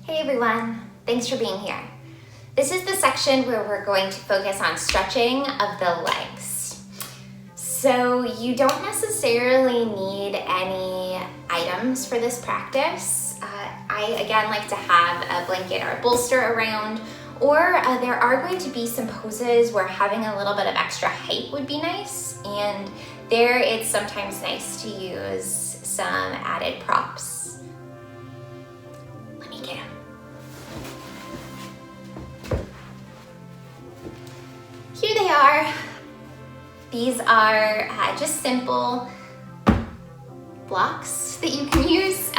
Hey everyone, thanks for being here. This is the section where we're going to focus on stretching of the legs. So you don't necessarily need any items for this practice. I again like to have a blanket or a bolster around, or there are going to be some poses where having a little bit of extra height would be nice, and there it's sometimes nice to use some added props. Let me get them. Here they are. These are just simple blocks that you can use.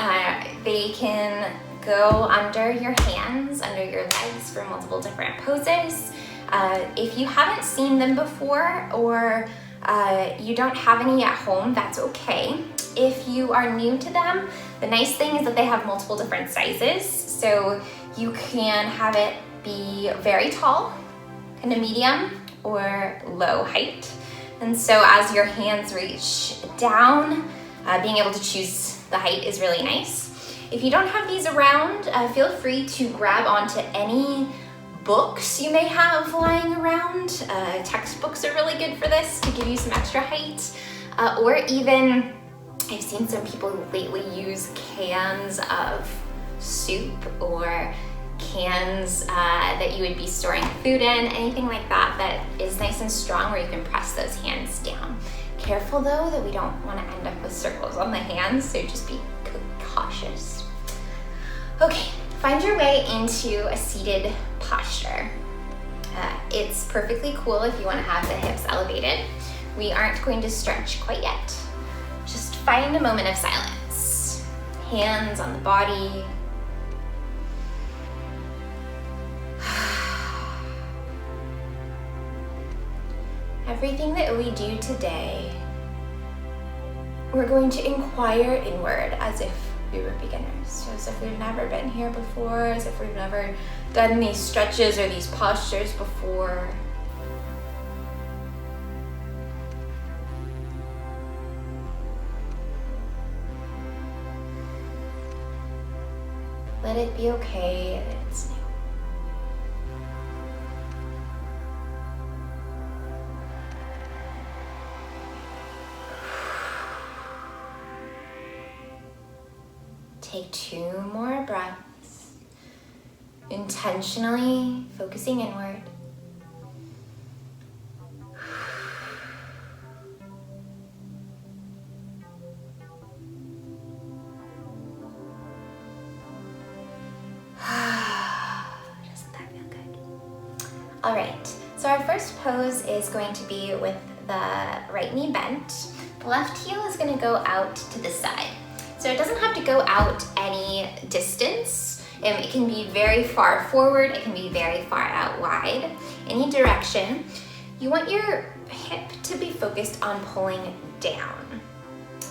They can go under your hands, under your legs for multiple different poses. If you haven't seen them before, or you don't have any at home, that's okay. If you are new to them, the nice thing is that they have multiple different sizes. So you can have it be very tall, kind of medium, or low height. And so as your hands reach down, being able to choose the height is really nice. If you don't have these around, feel free to grab onto any books you may have lying around. Textbooks are really good for this to give you some extra height. Or even, I've seen some people lately use cans of soup or cans that you would be storing food in, anything like that that is nice and strong where you can press those hands down. Careful though that we don't want to end up with circles on the hands, so just be cautious. Okay, find your way into a seated posture. It's perfectly cool if you want to have the hips elevated. We aren't going to stretch quite yet. Just find a moment of silence. Hands on the body. Everything that we do today, we're going to inquire inward as if we were beginners, so as if we've never been here before, as if we've never done these stretches or these postures before. Let it be okay that it's new. Take 2 more breaths, intentionally focusing inward. Doesn't that feel good? All right, so our first pose is going to be with the right knee bent. The left heel is going to go out to the side. So it doesn't have to go out any distance. It can be very far forward, it can be very far out wide, any direction. You want your hip to be focused on pulling down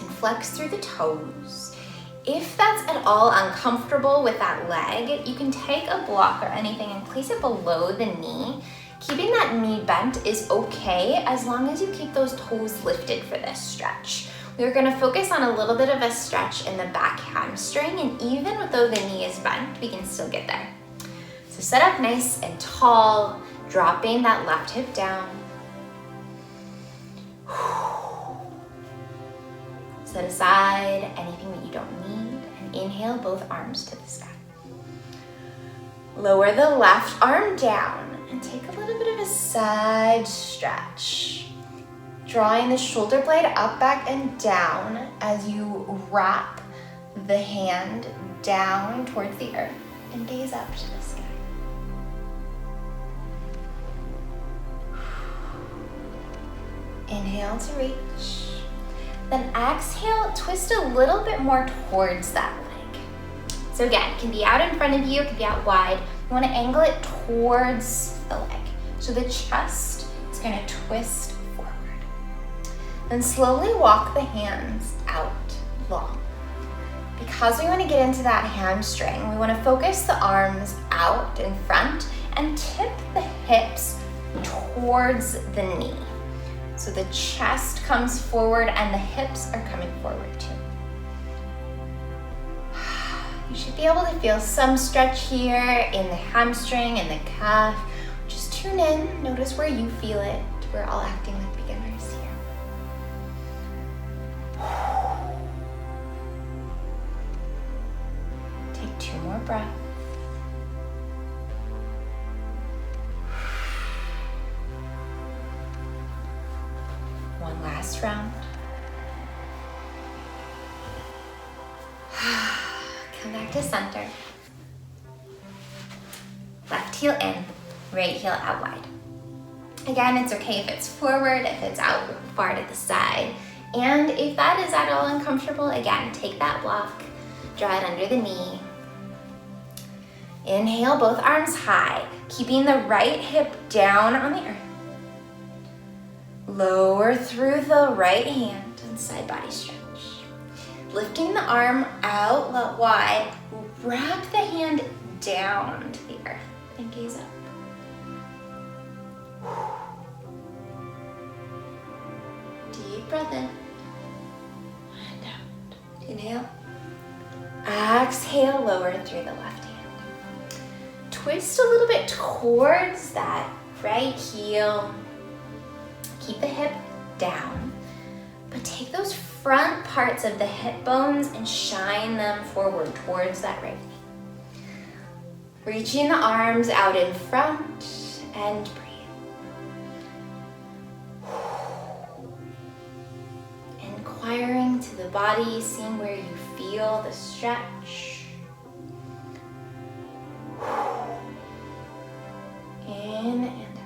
and flex through the toes. If that's at all uncomfortable with that leg, you can take a block or anything and place it below the knee. Keeping that knee bent is okay as long as you keep those toes lifted for this stretch. We're going to focus on a little bit of a stretch in the back hamstring, and even though the knee is bent, we can still get there. So set up nice and tall, dropping that left hip down. Set aside anything that you don't need, and inhale both arms to the sky. Lower the left arm down and take a little bit of a side stretch. Drawing the shoulder blade up, back, and down as you wrap the hand down towards the earth and gaze up to the sky. Inhale to reach. Then exhale, twist a little bit more towards that leg. So again, it can be out in front of you, it can be out wide. You want to angle it towards the leg. So the chest is going to twist. Then slowly walk the hands out long. Because we want to get into that hamstring, we want to focus the arms out in front and tip the hips towards the knee. So the chest comes forward and the hips are coming forward too. You should be able to feel some stretch here in the hamstring and the calf. Just tune in, notice where you feel it. We're all acting like beginners here. Take 2 more breaths. One last round. Come back to center. Left heel in, right heel out wide. Again, it's okay if it's forward, if it's out far to the side. And if that is at all uncomfortable, again, take that block, draw it under the knee. Inhale, both arms high, keeping the right hip down on the earth. Lower through the right hand and side body stretch. Lifting the arm out wide, wrap the hand down to the earth and gaze up. Deep breath in and out. Inhale. Exhale, lower through the left hand. Twist a little bit towards that right heel. Keep the hip down, but take those front parts of the hip bones and shine them forward towards that right knee. Reaching the arms out in front and breathe. Inquiring to the body, seeing where you feel the stretch. In and out.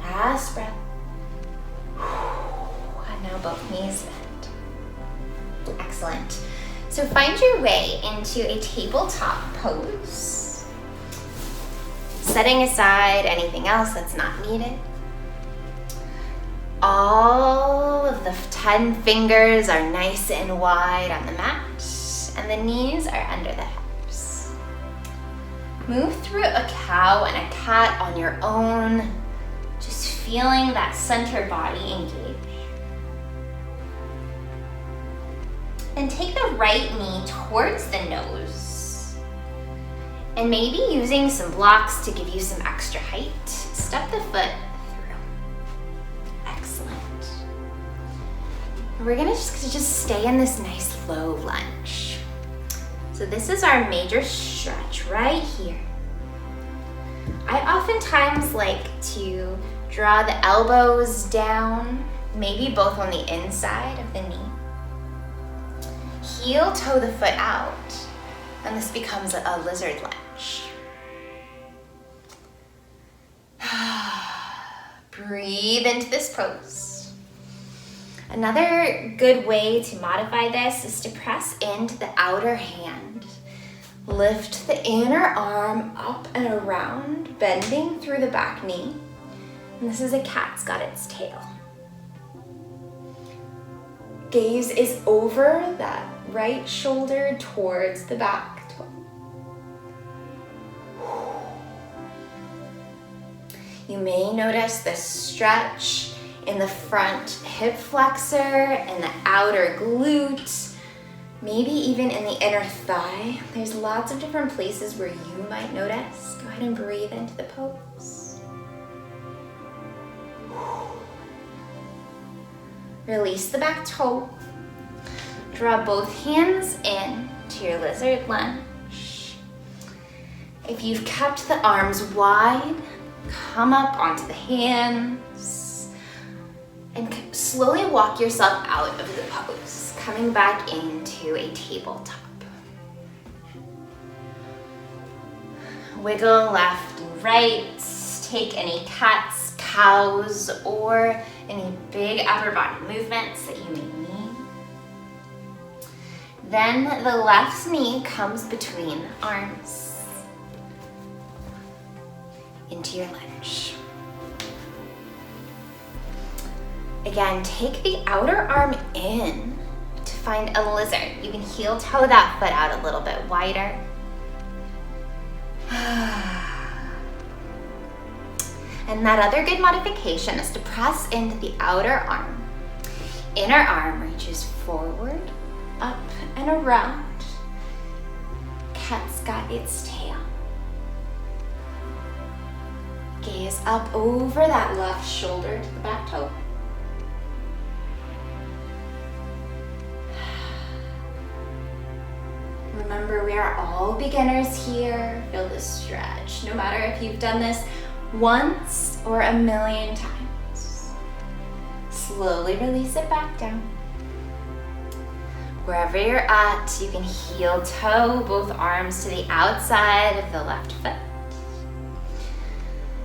Last breath. And now both knees bend. Excellent. So find your way into a tabletop pose. Setting aside anything else that's not needed. All of the 10 fingers are nice and wide on the mat, and the knees are under the hips. Move through a cow and a cat on your own, just feeling that center body engage. Then take the right knee towards the nose. And maybe using some blocks to give you some extra height, step the foot through. Excellent. And we're gonna just stay in this nice low lunge. So this is our major stretch right here. I oftentimes like to draw the elbows down, maybe both on the inside of the knee. Heel toe the foot out, and this becomes a lizard lunge. Breathe into this pose. Another good way to modify this is to press into the outer hand. Lift the inner arm up and around, bending through the back knee. And this is a cat's got its tail. Gaze is over that right shoulder towards the back toe. You may notice the stretch in the front hip flexor and the outer glute, maybe even in the inner thigh. There's lots of different places where you might notice. Go ahead and breathe into the pose. Release the back toe. Draw both hands in to your lizard lunge. If you've kept the arms wide, come up onto the hands and slowly walk yourself out of the pose, coming back into a tabletop. Wiggle left and right. Take any cats, cows, or any big upper body movements that you may need. Then the left knee comes between the arms into your lunge. Again, take the outer arm in to find a lizard. You can heel toe that foot out a little bit wider. And that other good modification is to press into the outer arm. Inner arm reaches forward, up and around. Cat's got its tail. Gaze up over that left shoulder to the back toe. Remember, we are all beginners here. Feel the stretch, no matter if you've done this once or a million times. Slowly release it back down. Wherever you're at, you can heel toe both arms to the outside of the left foot.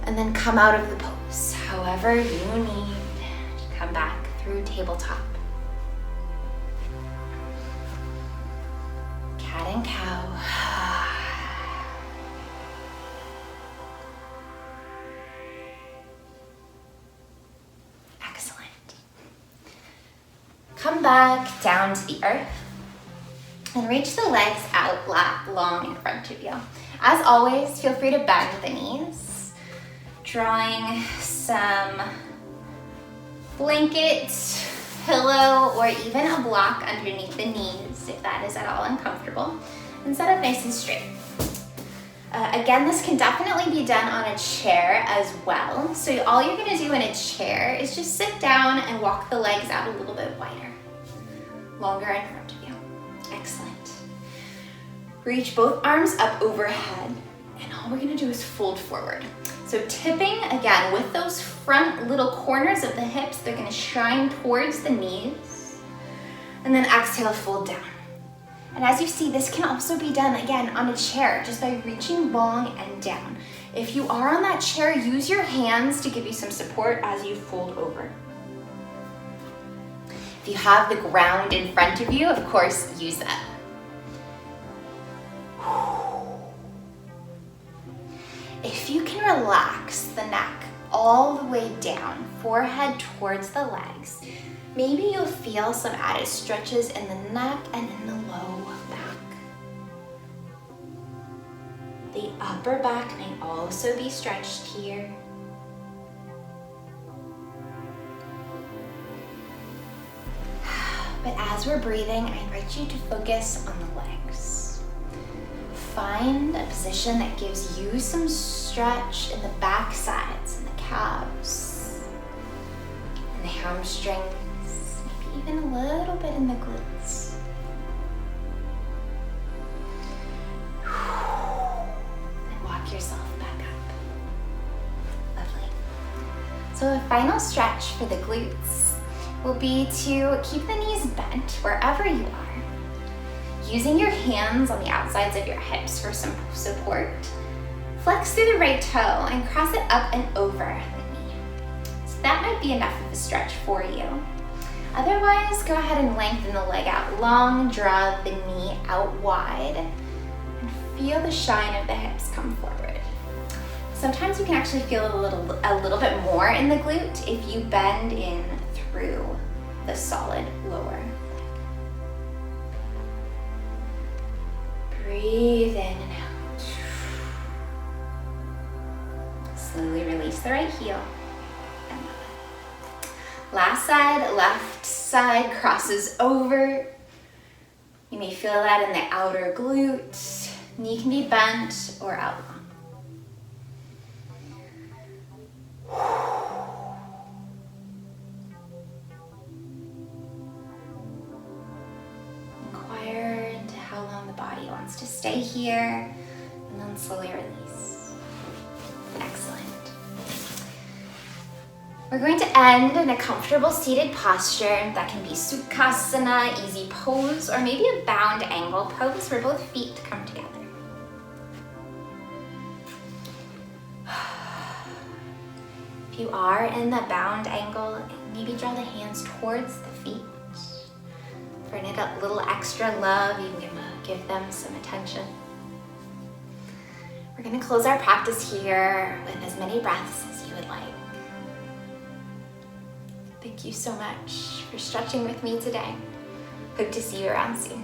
And then come out of the pose, however you need to come back through tabletop. Cat and cow. Excellent. Come back down to the earth and reach the legs out long in front of you. As always, feel free to bend the knees, drawing some blanket, pillow, or even a block underneath the knees if that is at all uncomfortable, and set up nice and straight. Again, this can definitely be done on a chair as well. So all you're gonna do in a chair is just sit down and walk the legs out a little bit wider, longer in front of you. Excellent. Reach both arms up overhead, and all we're gonna do is fold forward. So tipping, again, with those front little corners of the hips, they're gonna shine towards the knees, and then exhale, fold down. And as you see, this can also be done, again, on a chair, just by reaching long and down. If you are on that chair, use your hands to give you some support as you fold over. If you have the ground in front of you, of course, use that. If you can relax the neck all the way down, forehead towards the legs, maybe you'll feel some added stretches in the neck and in the low back. The upper back may also be stretched here. But as we're breathing, I invite you to focus on the legs. Find a position that gives you some stretch in the back sides and the calves and the hamstrings, maybe even a little bit in the glutes. And walk yourself back up. Lovely. So a final stretch for the glutes will be to keep the knees bent wherever you are. Using your hands on the outsides of your hips for some support, flex through the right toe and cross it up and over the knee. So that might be enough of a stretch for you. Otherwise, go ahead and lengthen the leg out long, draw the knee out wide, and feel the shine of the hips come forward. Sometimes you can actually feel a little bit more in the glute if you bend in through the solid lower leg. Breathe in and out. Slowly release the right heel. And last side, left side crosses over. You may feel that in the outer glute. Knee can be bent or out long. Inquire into how long the body wants to stay here, and then slowly release. Excellent. We're going to end in a comfortable seated posture that can be Sukhasana, easy pose, or maybe a bound angle pose where both feet come together. If you are in the bound angle, maybe draw the hands towards the feet. For a little extra love, you can give them some attention. We're going to close our practice here with as many breaths as you would like. Thank you so much for stretching with me today. Hope to see you around soon.